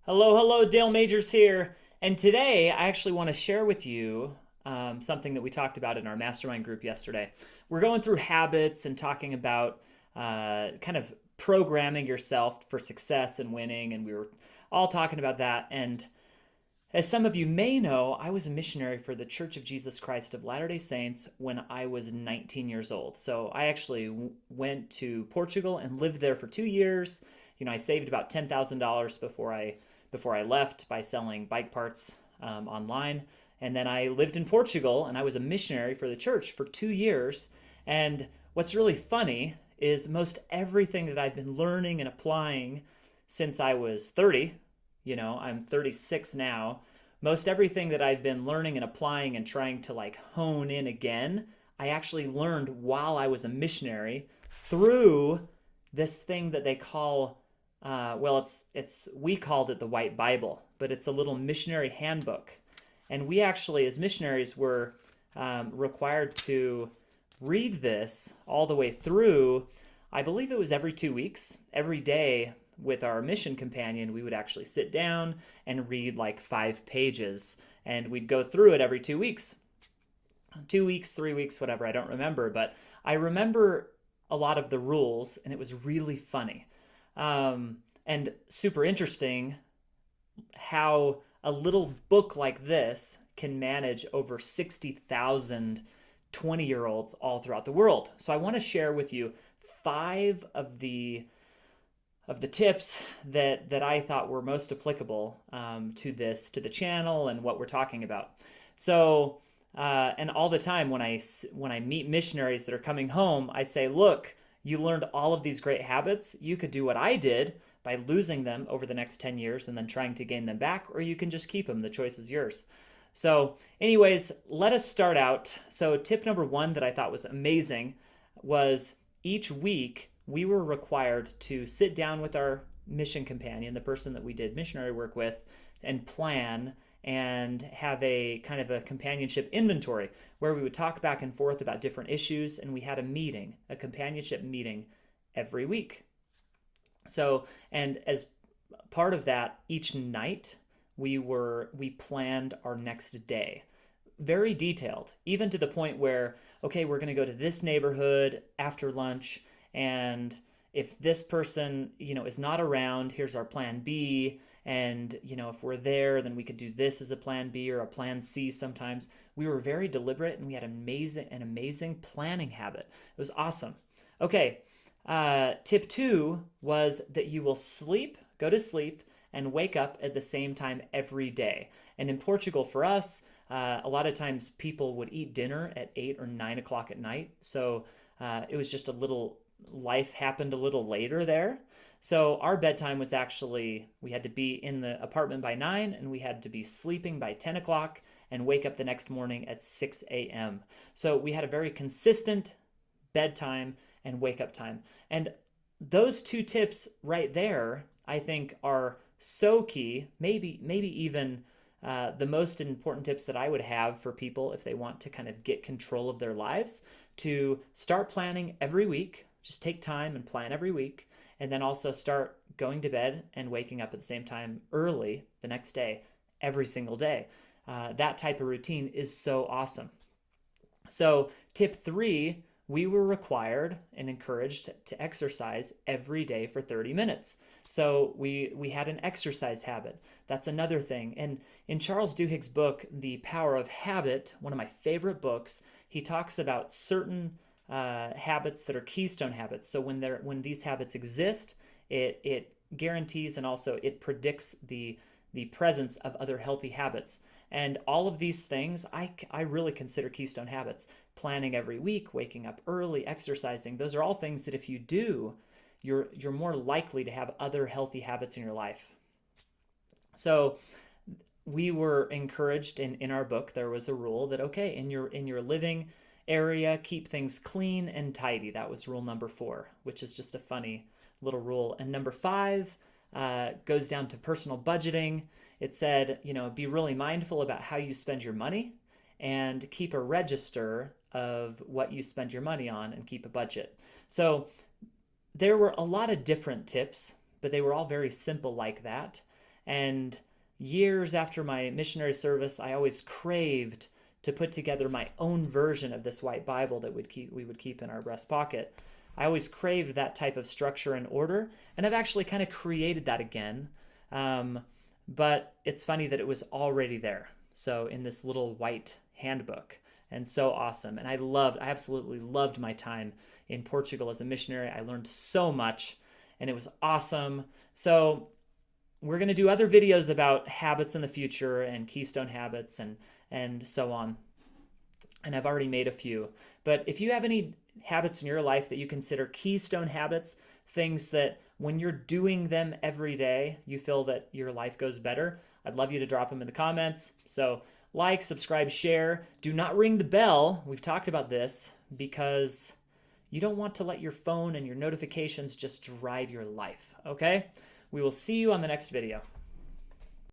Hello, hello, Dale Majors here. And today I actually want to share with you something that we talked about in our mastermind group yesterday. We're going through habits and talking about kind of programming yourself for success and winning. And we were all talking about that. And as some of you may know, I was a missionary for the Church of Jesus Christ of Latter-day Saints when I was 19 years old. So I actually went to Portugal and lived there for 2 years. I saved about $10,000 before I left by selling bike parts online. And then I lived in Portugal and I was a missionary for the church for 2 years. And what's really funny is most everything that I've been learning and applying since I was 30, I'm 36 now. Most everything that I've been learning and applying and trying to like hone in again, I actually learned while I was a missionary through this thing that they call, we called it the White Bible, but it's a little missionary handbook. And we actually, as missionaries, were required to read this all the way through. I believe it was every 2 weeks, every day with our mission companion, we would actually sit down and read like 5 pages, and we'd go through it every 2 weeks. 2 weeks, 3 weeks, whatever, I don't remember, but I remember a lot of the rules, and it was really funny. And super interesting how a little book like this can manage over 60,000 20-year-olds all throughout the world. So I want to share with you five of the tips that I thought were most applicable to the channel and what we're talking about. So and all the time when I meet missionaries that are coming home, I say, look, you learned all of these great habits. You could do what I did by losing them over the next 10 years and then trying to gain them back, or you can just keep them. The choice is yours. So anyways, let us start out. So tip number one that I thought was amazing was each week we were required to sit down with our mission companion, the person that we did missionary work with, and plan and have a kind of a companionship inventory where we would talk back and forth about different issues, and we had a companionship meeting every week. So, and as part of that, each night we planned our next day. Very detailed, even to the point where, okay, we're going to go to this neighborhood after lunch, and if this person, is not around, here's our plan B. And, if we're there, then we could do this as a plan B or a plan C sometimes. We were very deliberate, and we had an amazing planning habit. It was awesome. Okay, tip two was that you will go to sleep, and wake up at the same time every day. And in Portugal, for us, a lot of times people would eat dinner at 8 or 9 o'clock at night. So it was just life happened a little later there. So our bedtime was actually, we had to be in the apartment by 9, and we had to be sleeping by 10 o'clock and wake up the next morning at 6 a.m. So we had a very consistent bedtime and wake up time. And those two tips right there, I think, are so key, maybe even the most important tips that I would have for people if they want to kind of get control of their lives, to start planning every week. Just take time and plan every week, and then also start going to bed and waking up at the same time early the next day, every single day. That type of routine is so awesome. So tip three, we were required and encouraged to exercise every day for 30 minutes. So we had an exercise habit. That's another thing. And in Charles Duhigg's book, The Power of Habit, one of my favorite books, he talks about certain habits that are keystone habits. So when these habits exist, it guarantees and also it predicts the presence of other healthy habits. And all of these things I really consider keystone habits. Planning every week, waking up early, exercising, those are all things that if you do, you're more likely to have other healthy habits in your life. So we were encouraged in our book, there was a rule that, okay, in your living area, keep things clean and tidy. That was rule number 4, which is just a funny little rule. And number 5 goes down to personal budgeting. It said, be really mindful about how you spend your money and keep a register of what you spend your money on and keep a budget. So there were a lot of different tips, but they were all very simple like that. And years after my missionary service, I always craved to put together my own version of this white Bible that we would keep in our breast pocket. I always craved that type of structure and order, and I've actually kind of created that again. But it's funny that it was already there. So in this little white handbook, and so awesome. And I absolutely loved my time in Portugal as a missionary. I learned so much, and it was awesome. So we're going to do other videos about habits in the future and keystone habits and so on. And I've already made a few. But if you have any habits in your life that you consider keystone habits, things that when you're doing them every day, you feel that your life goes better, I'd love you to drop them in the comments. So like, subscribe, share. Do not ring the bell. We've talked about this because you don't want to let your phone and your notifications just drive your life, okay? We will see you on the next video.